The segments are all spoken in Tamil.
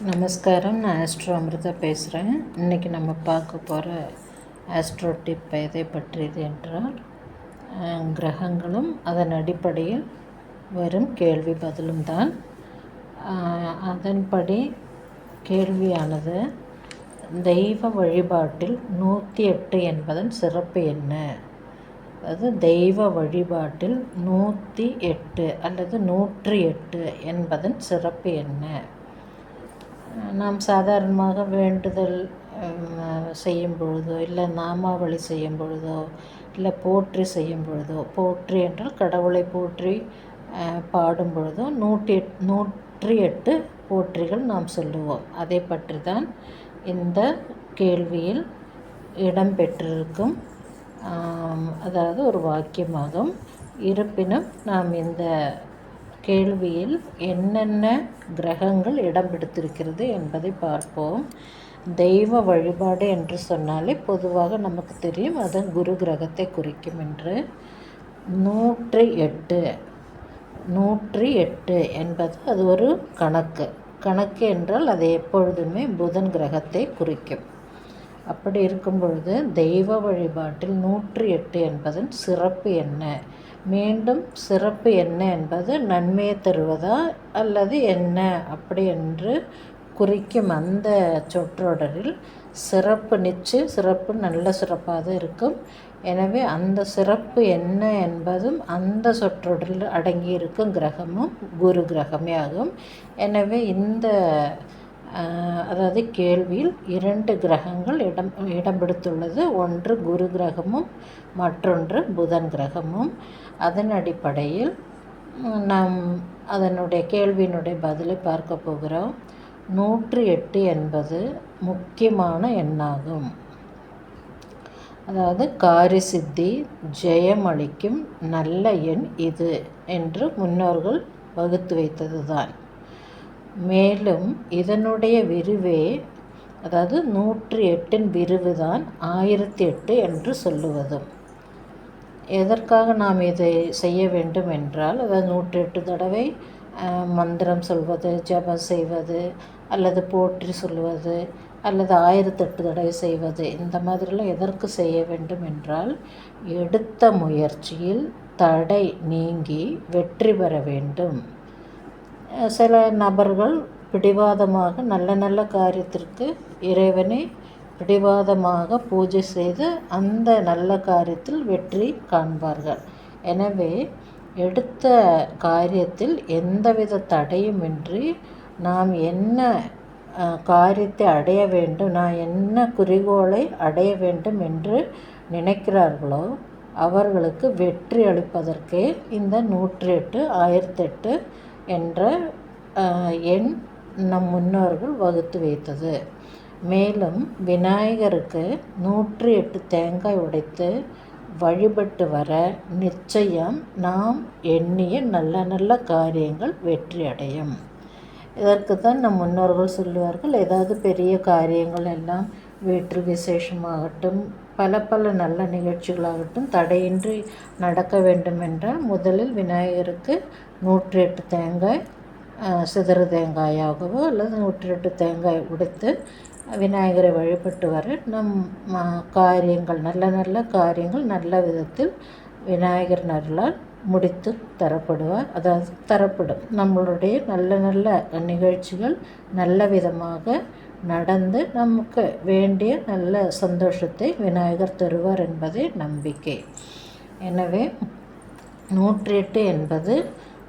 நமஸ்காரம். நான் ஆஸ்ட்ரோ அமிர்தா பேசுகிறேன். இன்றைக்கி நம்ம பார்க்க போகிற ஆஸ்ட்ரோ டிப் எதை பற்றியது என்றால் கிரகங்களும் அதன் அடிப்படையில் வரும் கேள்வி பதிலும் தான். அதன்படி கேள்வியானது, தெய்வ வழிபாட்டில் 108 என்பதன் சிறப்பு என்ன? அதாவது தெய்வ வழிபாட்டில் 108 அல்லது 108 என்பதன் சிறப்பு என்ன? நாம் சாதாரணமாக வேண்டுதல் செய்யும் பொழுதோ, இல்லை நாமாவளி செய்யும் பொழுதோ, இல்லை போற்றி செய்யும் பொழுதோ, போற்றி என்றால் கடவுளை போற்றி பாடும் பொழுதோ 108 போற்றிகள் நாம் சொல்லுவோம். அதை பற்றி தான் இந்த கேள்வியில் இடம்பெற்றிருக்கும், அதாவது ஒரு வாக்கியமாகும். இருப்பினும் நாம் இந்த கேள்வியில் என்னென்ன கிரகங்கள் இடம் பிடித்திருக்கிறது என்பதை பார்ப்போம். தெய்வ வழிபாடு என்று சொன்னாலே பொதுவாக நமக்கு தெரியும், அது குரு கிரகத்தை குறிக்கும் என்று. 108 என்பது அது ஒரு கணக்கு என்றால் அது எப்பொழுதுமே புதன் கிரகத்தை குறிக்கும். அப்படி இருக்கும் பொழுது தெய்வ வழிபாட்டில் 108 என்பதன் சிறப்பு என்ன? மீண்டும் சிறப்பு என்ன என்பது நன்மையை தருவதா அல்லது என்ன அப்படி என்று குறிக்கும். அந்த சொற்றொடரில் சிறப்பு நல்ல சிறப்பாக இருக்கும். எனவே அந்த சிறப்பு என்ன என்பதும் அந்த சொற்றொடரில் அடங்கியிருக்கும் கிரகமும் குரு கிரகமே ஆகும். எனவே இந்த அதாவது கேள்வியில் 2 கிரகங்கள் இடம் பிடித்துள்ளது. ஒன்று குரு கிரகமும் மற்றொன்று புதன் கிரகமும். அதன் அடிப்படையில் நாம் அதனுடைய கேள்வியினுடைய பதிலை பார்க்க போகிறோம். 108 என்பது முக்கியமான எண்ணாகும். அதாவது காரிய சித்தி, ஜெயம் அளிக்கும் நல்ல எண் இது என்று முன்னோர்கள் வகுத்து வைத்தது தான். மேலும் இதனுடைய விரிவே, அதாவது 108 விரிவு தான் 1008 என்று சொல்லுவதும். எதற்காக நாம் இதை செய்ய வேண்டும் என்றால், அதாவது 108 தடவை மந்திரம் சொல்வது, ஜபம் செய்வது, அல்லது போற்றி சொல்வது, அல்லது 1008 தடவை செய்வது, இந்த மாதிரிலாம் எதற்கு செய்ய வேண்டும் என்றால், எடுத்த முயற்சியில் தடை நீங்கி வெற்றி பெற வேண்டும். சில நபர்கள் பிடிவாதமாக நல்ல காரியத்திற்கு இறைவனை பிடிவாதமாக பூஜை செய்து அந்த நல்ல காரியத்தில் வெற்றி காண்பார்கள். எனவே எடுத்த காரியத்தில் எந்தவித தடையுமின்றி நாம் என்ன காரியத்தை அடைய வேண்டும், நான் என்ன குறிக்கோளை அடைய வேண்டும் என்று நினைக்கிறார்களோ அவர்களுக்கு வெற்றி அளிப்பதற்கே இந்த 108 1008 என்ற எண் நம் முன்னோர்கள் வகுத்து வைத்தது. மேலும் விநாயகருக்கு 108 தேங்காய் உடைத்து வழிபட்டு வர நிச்சயம் நாம் எண்ணிய நல்ல காரியங்கள் வெற்றி அடையும். இதற்கு தான் நம் முன்னோர்கள் சொல்லுவார்கள், ஏதாவது பெரிய காரியங்கள் எல்லாம் வீட்டு விசேஷமாகட்டும், பல நல்ல நிகழ்ச்சிகளாகட்டும் தடையின்றி நடக்க வேண்டும் என்றால் முதலில் விநாயகருக்கு 108 தேங்காய், சிதறு தேங்காயாகவோ அல்லது 108 தேங்காய் உடைத்து விநாயகரை வழிபட்டு வர நம் காரியங்கள் நல்ல காரியங்கள் நல்ல விதத்தில் விநாயகர் அருளால் முடித்து தரப்படும். நம்மளுடைய நல்ல நிகழ்ச்சிகள் நல்ல விதமாக நடந்து நமக்கு வேண்டிய நல்ல சந்தோஷத்தை விநாயகர் தருவார் என்பதே நம்பிக்கை. எனவே 108 என்பது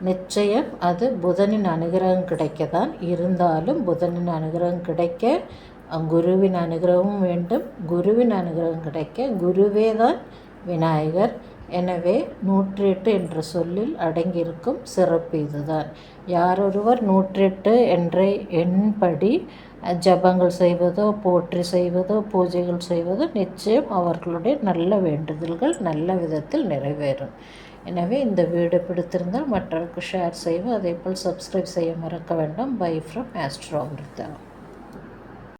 நிச்சயம் அது புதனின் அனுகிரகம் கிடைக்கத்தான். இருந்தாலும் புதனின் அனுகிரகம் கிடைக்க குருவின் அனுகிரகமும் வேண்டும். குருவின் அனுகிரகம் கிடைக்க குருவே தான் விநாயகர். எனவே 108 என்ற சொல்லில் அடங்கியிருக்கும் சிறப்பு இதுதான். யாரொருவர் 108 என்ற எண்படி ஜபங்கள் செய்வதோ, போற்றி செய்வதோ, பூஜைகள் செய்வதோ நிச்சயம் அவர்களுடைய நல்ல வேண்டுதல்கள் நல்ல விதத்தில் நிறைவேறும். எனவே இந்த வீடியோ பிடித்திருந்தால் மற்றவருக்கு ஷேர் செய்வோம். அதேபோல் சப்ஸ்கிரைப் செய்ய மறக்க வேண்டாம். Bye from Astro Amrita.